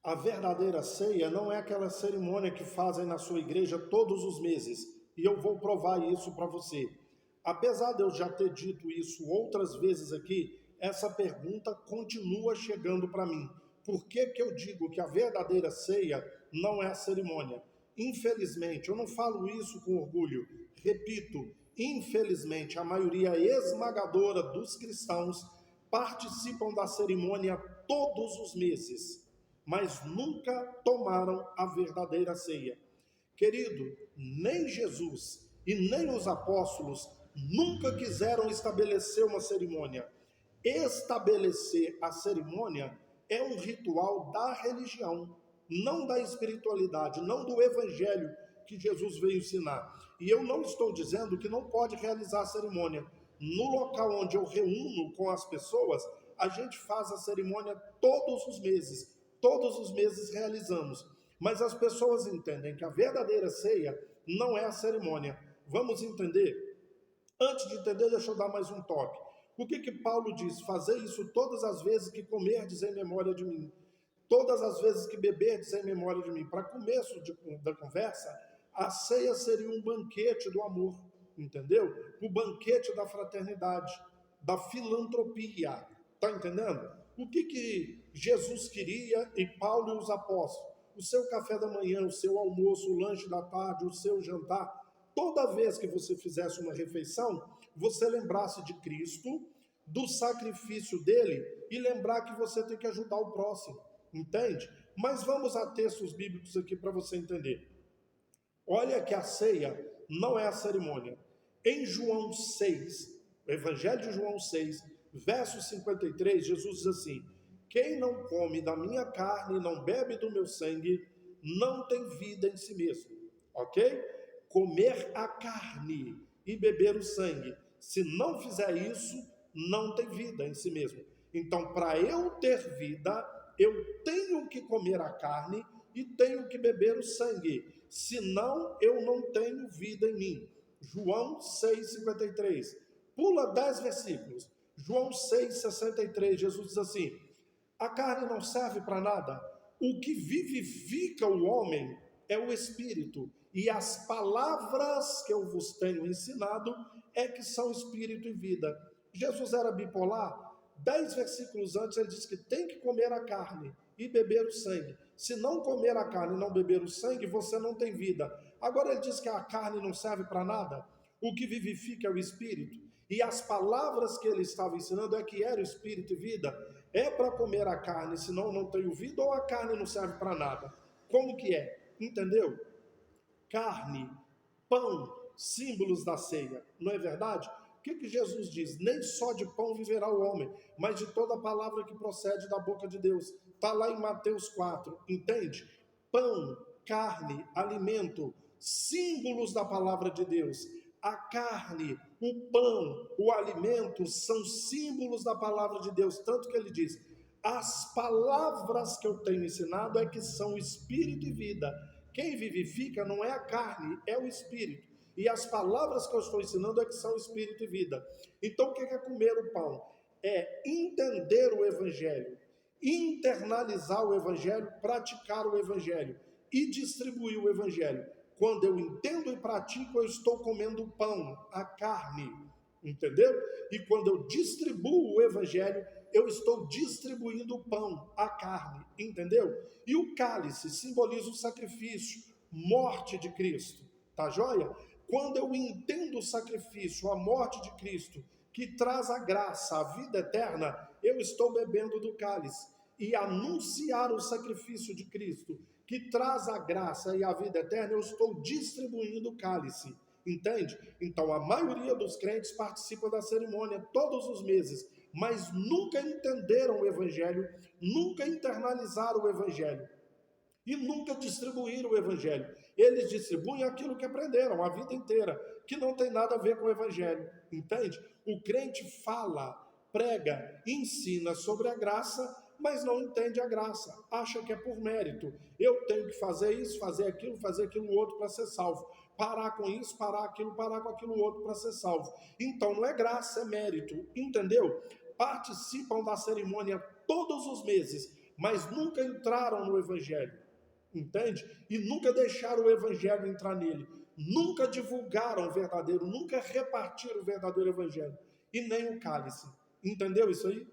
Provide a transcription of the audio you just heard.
A verdadeira ceia não é aquela cerimônia que fazem na sua igreja todos os meses. E eu vou provar isso para você. Apesar de eu já ter dito isso outras vezes aqui, essa pergunta continua chegando para mim. Por que que eu digo que a verdadeira ceia não é a cerimônia? Infelizmente, eu não falo isso com orgulho. Repito, infelizmente, a maioria esmagadora dos cristãos participam da cerimônia todos os meses, mas nunca tomaram a verdadeira ceia. Querido, nem Jesus e nem os apóstolos nunca quiseram estabelecer uma cerimônia. Estabelecer a cerimônia é um ritual da religião, não da espiritualidade, não do evangelho que Jesus veio ensinar. E eu não estou dizendo que não pode realizar a cerimônia. No local onde eu reúno com as pessoas, a gente faz a cerimônia todos os meses realizamos. Mas as pessoas entendem que a verdadeira ceia não é a cerimônia. Vamos entender? Antes de entender, deixa eu dar mais um toque. O que Paulo diz? Fazer isso todas as vezes que comerdes em memória de mim. Todas as vezes que beberdes em memória de mim. Para começo da conversa, a ceia seria um banquete do amor, entendeu? O banquete da fraternidade, da filantropia. Está entendendo? O que Jesus queria e Paulo e os apóstolos? O seu café da manhã, o seu almoço, o lanche da tarde, o seu jantar. Toda vez que você fizesse uma refeição, você lembrasse de Cristo, do sacrifício dele e lembrar que você tem que ajudar o próximo, entende? Mas vamos a textos bíblicos aqui para você entender. Olha que a ceia não é a cerimônia. Em João 6, o Evangelho de João 6, verso 53, Jesus diz assim: quem não come da minha carne e não bebe do meu sangue, não tem vida em si mesmo, ok? Comer a carne e beber o sangue, se não fizer isso, não tem vida em si mesmo. Então, para eu ter vida, eu tenho que comer a carne e tenho que beber o sangue, senão eu não tenho vida em mim. João 6,53. Pula 10 versículos. João 6,63, Jesus diz assim: a carne não serve para nada, o que vivifica o homem é o espírito, e as palavras que eu vos tenho ensinado é que são espírito e vida. Jesus era bipolar? 10 versículos antes ele diz que tem que comer a carne e beber o sangue. Se não comer a carne e não beber o sangue, você não tem vida. Agora ele diz que a carne não serve para nada, o que vivifica é o espírito. E as palavras que ele estava ensinando é que era o espírito e vida. É para comer a carne, senão não tenho vida, ou a carne não serve para nada? Como que é? Entendeu? Carne, pão, símbolos da ceia, não é verdade? O que Jesus diz? Nem só de pão viverá o homem, mas de toda palavra que procede da boca de Deus. Está lá em Mateus 4, entende? Pão, carne, alimento, símbolos da palavra de Deus. A carne, o pão, o alimento são símbolos da palavra de Deus, tanto que ele diz: as palavras que eu tenho ensinado é que são espírito e vida. Quem vivifica não é a carne, é o espírito. E as palavras que eu estou ensinando é que são espírito e vida. Então o que é comer o pão? É entender o evangelho, internalizar o evangelho, praticar o evangelho e distribuir o evangelho. Quando eu entendo e pratico, eu estou comendo pão, a carne, entendeu? E quando eu distribuo o evangelho, eu estou distribuindo o pão, a carne, entendeu? E o cálice simboliza o sacrifício, morte de Cristo, tá joia? Quando eu entendo o sacrifício, a morte de Cristo, que traz a graça, a vida eterna, eu estou bebendo do cálice. E anunciar o sacrifício de Cristo, que traz a graça e a vida eterna, eu estou distribuindo o cálice, entende? Então a maioria dos crentes participa da cerimônia todos os meses, mas nunca entenderam o evangelho, nunca internalizaram o evangelho e nunca distribuíram o evangelho. Eles distribuem aquilo que aprenderam a vida inteira, que não tem nada a ver com o evangelho, entende? O crente fala, prega, ensina sobre a graça, mas não entende a graça, acha que é por mérito. Eu tenho que fazer isso, fazer aquilo outro para ser salvo. Parar com isso, parar com aquilo outro para ser salvo. Então não é graça, é mérito, entendeu? Participam da cerimônia todos os meses, mas nunca entraram no evangelho, entende? E nunca deixaram o evangelho entrar nele, nunca divulgaram o verdadeiro, nunca repartiram o verdadeiro evangelho, e nem o cálice. Entendeu isso aí?